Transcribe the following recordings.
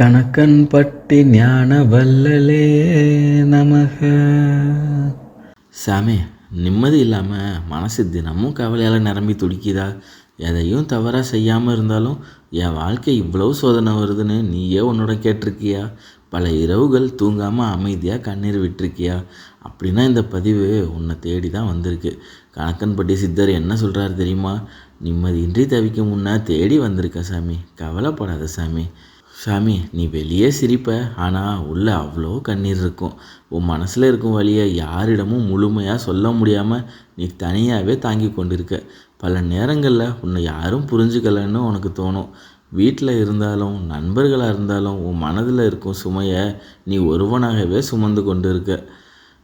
கணக்கன்பட்டி ஞான வல்லலே நமக. சாமி, நிம்மதி இல்லாமல் மனசு தினமும் கவலையால் நிரம்பி துடிக்குதா? எதையும் தவறாக செய்யாமல் இருந்தாலும் என் வாழ்க்கை இவ்வளவு சோதனை வருதுன்னு நீயே உன்னோட கேட்டிருக்கியா? பல இரவுகள் தூங்காமல் அமைதியாக கண்ணீர் விட்டுருக்கியா? அப்படின்னா இந்த பதிவு உன்னை தேடி தான் வந்திருக்கு. கணக்கன்பட்டி சித்தர் என்ன சொல்கிறாரு தெரியுமா? நிம்மதியின்றி தவிக்க முன்னே தேடி வந்திருக்க சாமி, கவலைப்படாத சாமி. சாமி, நீ வெளியே சிரிப்ப, ஆனால் உள்ளே அவ்வளோ கண்ணீர் இருக்கும். உன் மனசில் இருக்கும் வழியை யாரிடமும் முழுமையாக சொல்ல முடியாமல் நீ தனியாகவே தாங்கி கொண்டிருக்க. பல நேரங்களில் உன்னை யாரும் புரிஞ்சுக்கலன்னு உனக்கு தோணும். வீட்டில் இருந்தாலும் நண்பர்களாக இருந்தாலும் உன் மனதில் இருக்கும் சுமையை நீ ஒருவனாகவே சுமந்து கொண்டு இருக்க.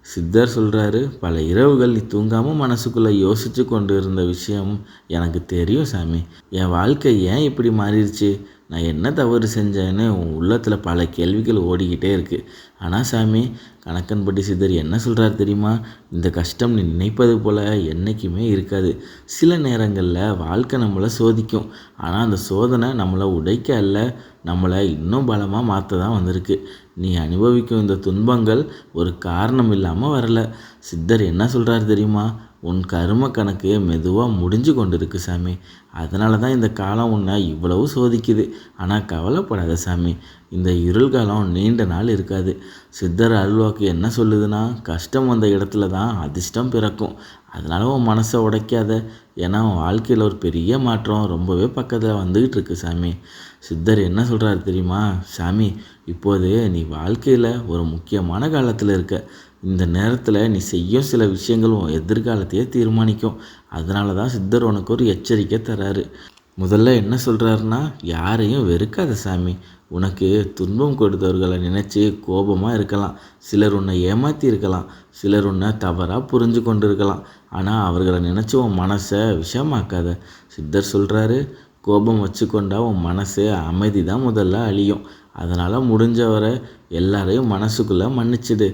சித்தர் சொல்கிறாரு, பல இரவுகள் நீ தூங்காமல் மனசுக்குள்ளே யோசித்து கொண்டு இருந்த விஷயம் எனக்கு தெரியும் சாமி. என் வாழ்க்கை ஏன் இப்படி மாறிடுச்சு, நான் என்ன தவறு செஞ்சேன்னு உன் உள்ளத்தில் பல கேள்விகள் ஓடிக்கிட்டே இருக்குது. ஆனால் சாமி, கணக்கன்பட்டி சித்தர் என்ன சொல்கிறார் தெரியுமா? இந்த கஷ்டம் நீ நினைப்பது போல் என்றைக்குமே இருக்காது. சில நேரங்களில் வாழ்க்கை நம்மளை சோதிக்கும். ஆனால் அந்த சோதனை நம்மளை உடைக்க அல்ல, நம்மளை இன்னும் பலமாக மாற்ற தான் வந்திருக்கு. நீ அனுபவிக்கும் இந்த துன்பங்கள் ஒரு காரணம் இல்லாமல் வரல. சித்தர் என்ன சொல்கிறார் தெரியுமா? உன் கர்ம கணக்கு மெதுவாக முடிஞ்சு கொண்டு இருக்கு சாமி. அதனால தான் இந்த காலம் உன்னை இவ்வளவு சோதிக்குது. ஆனால் கவலைப்படாத சாமி, இந்த இருள் காலம் நீண்ட நாள் இருக்காது. சித்தர் அருள்வாக்கு என்ன சொல்லுதுன்னா, கஷ்டம் வந்த இடத்துல தான் அதிர்ஷ்டம் பிறக்கும். அதனால உன் மனசை உடைக்காத. ஏன்னா உன் வாழ்க்கையில் ஒரு பெரிய மாற்றம் ரொம்பவே பக்கத்தில் வந்துக்கிட்டு இருக்கு சாமி. சித்தர் என்ன சொல்கிறாரு தெரியுமா? சாமி, இப்போது நீ வாழ்க்கையில் ஒரு முக்கியமான காலத்தில் இருக்க. இந்த நேரத்தில் நீ செய்யும் சில விஷயங்கள் உன் எதிர்காலத்தையே தீர்மானிக்கும். அதனால தான் சித்தர் உனக்கு ஒரு எச்சரிக்கை தராரு. முதல்ல என்ன சொல்கிறாருன்னா, யாரையும் வெறுக்காத சாமி. உனக்கு துன்பம் கொடுத்தவர்களை நினச்சி கோபமாக இருக்கலாம். சிலர் உன்னை ஏமாற்றி இருக்கலாம். சிலர் உன்னை தவறாக புரிஞ்சு கொண்டு இருக்கலாம். ஆனால் அவர்களை நினச்சி உன் மனசை விஷமாக்காத. சித்தர் சொல்கிறாரு, கோபம் வச்சுக்கொண்டா உன் மனசு அமைதி தான் முதல்ல அழியும். அதனால் முடிஞ்சவரை எல்லாரையும் மனசுக்குள்ளே மன்னிச்சிடு.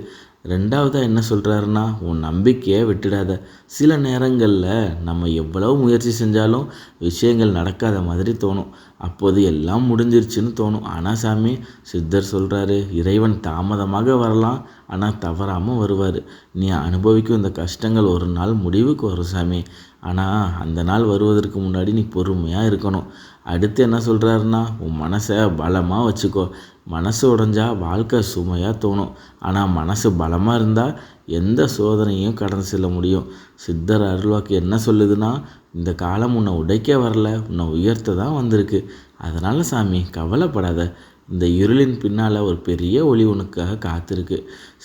ரெண்டாவதாக என்ன சொல்கிறாருன்னா, உன் நம்பிக்கையை விட்டுடாத. சில நேரங்களில் நம்ம எவ்வளவு முயற்சி செஞ்சாலும் விஷயங்கள் நடக்காத மாதிரி தோணும். அப்போது எல்லாம் முடிஞ்சிருச்சுன்னு தோணும். ஆனால் சாமி, சித்தர் சொல்கிறாரு, இறைவன் தாமதமாக வரலாம், ஆனால் தவறாமல் வருவார். நீ அனுபவிக்கும் இந்த கஷ்டங்கள் ஒரு நாள் முடிவுக்கு வரும் சாமி. ஆனால் அந்த நாள் வருவதற்கு முன்னாடி நீ பொறுமையாக இருக்கணும். அடுத்து என்ன சொல்கிறாருன்னா, உன் மனசை பலமாக வச்சுக்கோ. மனசு உடைஞ்சா வாழ்க்கை சுமையாக தோணும். ஆனால் மனசு பலமாக இருந்தால் எந்த சோதனையும் கடந்து செல்ல முடியும். சித்தர் அருள்வாக்கு என்ன சொல்லுதுன்னா, இந்த காலம் உன்னை உடைக்க வரல, உன்னை உயர்த்த தான் வந்திருக்கு. அதனால் சாமி, கவலைப்படாத. இந்த இருளின் பின்னால் ஒரு பெரிய ஒளி உனக்காக காத்திருக்கு.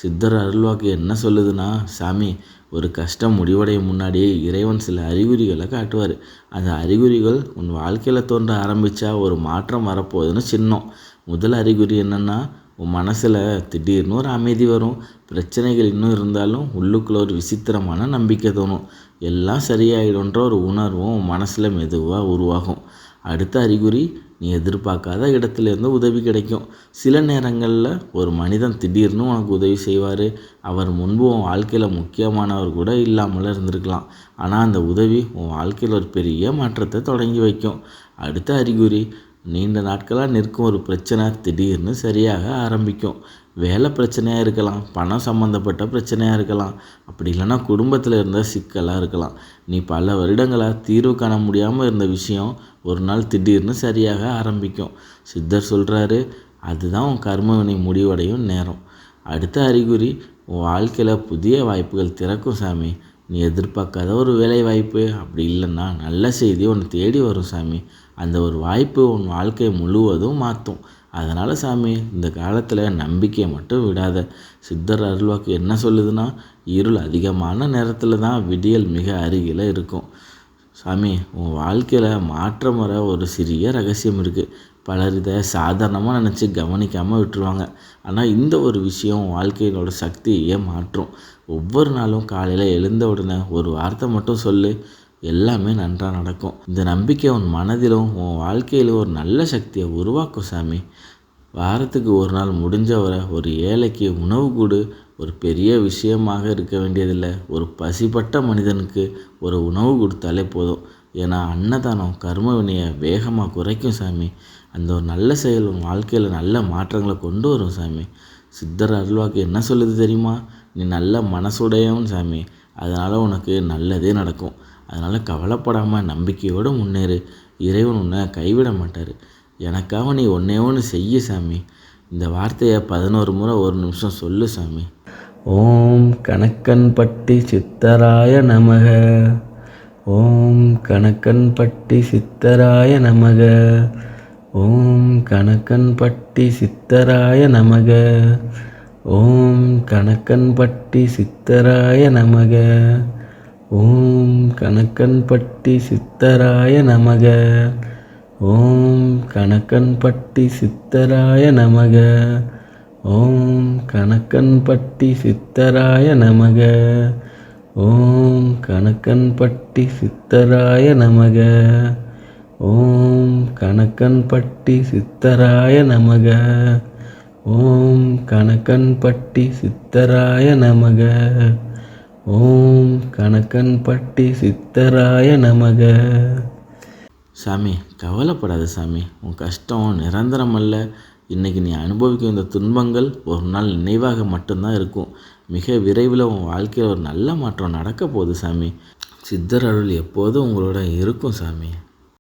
சித்தர் அருள்வாக்கு என்ன சொல்லுதுன்னா, சாமி, ஒரு கஷ்டம் முடிவடையும் முன்னாடியே இறைவன் சில அறிகுறிகளை காட்டுவார். அந்த அறிகுறிகள் உன் வாழ்க்கையில் தோன்ற ஆரம்பித்தா ஒரு மாற்றம் வரப்போகுதுன்னு சின்னம். முதல் அறிகுறி என்னென்னா, உன் மனசில் திடீர்னு ஒரு அமைதி வரும். பிரச்சனைகள் இன்னும் இருந்தாலும் உள்ளுக்குள்ள ஒரு விசித்திரமான நம்பிக்கை தோணும். எல்லாம் சரியாயிடும்ன்ற ஒரு உணர்வும் உன் மனசில் மெதுவாக உருவாகும். அடுத்த அறிகுறி, நீ எதிர்பார்க்காத இடத்துலேருந்து உதவி கிடைக்கும். சில நேரங்களில் ஒரு மனிதன் திடீர்னு உனக்கு உதவி செய்வார். அவர் முன்பு உன் வாழ்க்கையில் முக்கியமானவர் கூட இல்லாமல் இருந்திருக்கலாம். ஆனால் அந்த உதவி உன் வாழ்க்கையில் ஒரு பெரிய மாற்றத்தை தொடங்கி வைக்கும். அடுத்த அறிகுறி, நீண்ட நாட்களாக நிற்கும் ஒரு பிரச்சனை திடீர்னு சரியாக ஆரம்பிக்கும். வேலை பிரச்சனையாக இருக்கலாம், பணம் சம்மந்தப்பட்ட பிரச்சனையாக இருக்கலாம், அப்படி இல்லைன்னா குடும்பத்தில் இருந்த சிக்கலாக இருக்கலாம். நீ பல வருடங்களாக தீர்வு காண முடியாமல் இருந்த விஷயம் ஒரு நாள் திடீர்னு சரியாக ஆரம்பிக்கும். சித்தர் சொல்கிறாரு, அதுதான் உன் கர்மவினை முடிவடையும் நேரம். அடுத்த அறிகுறி, உன் வாழ்க்கையில் புதிய வாய்ப்புகள் திறக்கும் சாமி. நீ எதிர்பார்க்காத ஒரு வேலை வாய்ப்பு, அப்படி இல்லைன்னா நல்ல செய்தி உன்னை தேடி வரும் சாமி. அந்த ஒரு வாய்ப்பு உன் வாழ்க்கையை முழுவதும் மாற்றும். அதனால் சாமி, இந்த காலத்தில் நம்பிக்கையை மட்டும் விடாத. சித்தர் அருள்வாக்கு என்ன சொல்லுதுன்னா, இருள் அதிகமான நேரத்தில் தான் விடியல் மிக அருகில் இருக்கும். சாமி, உன் வாழ்க்கையில் மாற்றம் வர ஒரு சிறிய ரகசியம் இருக்குது. பலர் இதை சாதாரணமாக நினச்சி கவனிக்காமல் விட்டுருவாங்க. ஆனால் இந்த ஒரு விஷயம் வாழ்க்கையினோட சக்தியே மாற்றும். ஒவ்வொரு நாளும் காலையில் எழுந்த உடனே ஒரு வார்த்தை மட்டும் சொல்லு, எல்லாமே நன்றாக நடக்கும். இந்த நம்பிக்கை உன் மனதிலும் உன் வாழ்க்கையிலும் ஒரு நல்ல சக்தியை உருவாக்கும் சாமி. வாரத்துக்கு ஒரு நாள் முடிஞ்சவரை ஒரு ஏழைக்கு உணவு கொடு. ஒரு பெரிய விஷயமாக இருக்க வேண்டியதில்லை. ஒரு பசிப்பட்ட மனிதனுக்கு ஒரு உணவு கொடுத்தாலே போதும். ஏன்னா அன்னதானம் கர்ம வினையை வேகமாக குறைக்கும் சாமி. அந்த ஒரு நல்ல செயல் உன் வாழ்க்கையில் நல்ல மாற்றங்களை கொண்டு வரும் சாமி. சித்தர் அருள்வாக்கு என்ன சொல்லுது தெரியுமா? நீ நல்ல மனசுடையவன் சாமி, அதனால் உனக்கு நல்லதே நடக்கும். அதனால் கவலைப்படாமல் நம்பிக்கையோடு முன்னேறு. இறைவன் உன்னை கைவிட மாட்டார். எனக்காக நீ ஒன்றே ஒன்று செய்ய சாமி. இந்த வார்த்தையை 11 முறை 1 நிமிஷம் சொல்லு சாமி. ஓம் கணக்கன்பட்டி சித்தராய நமக. ஓம் கணக்கன்பட்டி சித்தராய நமக. ஓம் கணக்கன்பட்டி சித்தராய நமக. ஓம் கணக்கன்பட்டி சித்தராய நமக. ஓம் கணக்கன்பட்டி சித்தராய நமக. ஓம் கணக்கன்பட்டி சித்தராய நமக. ஓம் கணக்கன்பட்டி சித்தராய நமக. ஓம் கணக்கன்பட்டி சித்தராய நமக. ஓம் கணக்கன்பட்டி சித்தராய நமக. ஓம் கணக்கன்பட்டி சித்தராய நமக. ஓம் கணக்கன்பட்டி சித்தராய நமக. சாமி, கவலைப்படாத சாமி. உன் கஷ்டம் நிரந்தரம் அல்ல. இன்றைக்கி நீ அனுபவிக்கும் இந்த துன்பங்கள் ஒரு நாள் நினைவாக மட்டும்தான் இருக்கும். மிக விரைவில் உன் வாழ்க்கையில் ஒரு நல்ல மாற்றம் நடக்க போகுது சாமி. சித்தர் அருள் எப்போதும் உங்களோட இருக்கும் சாமி.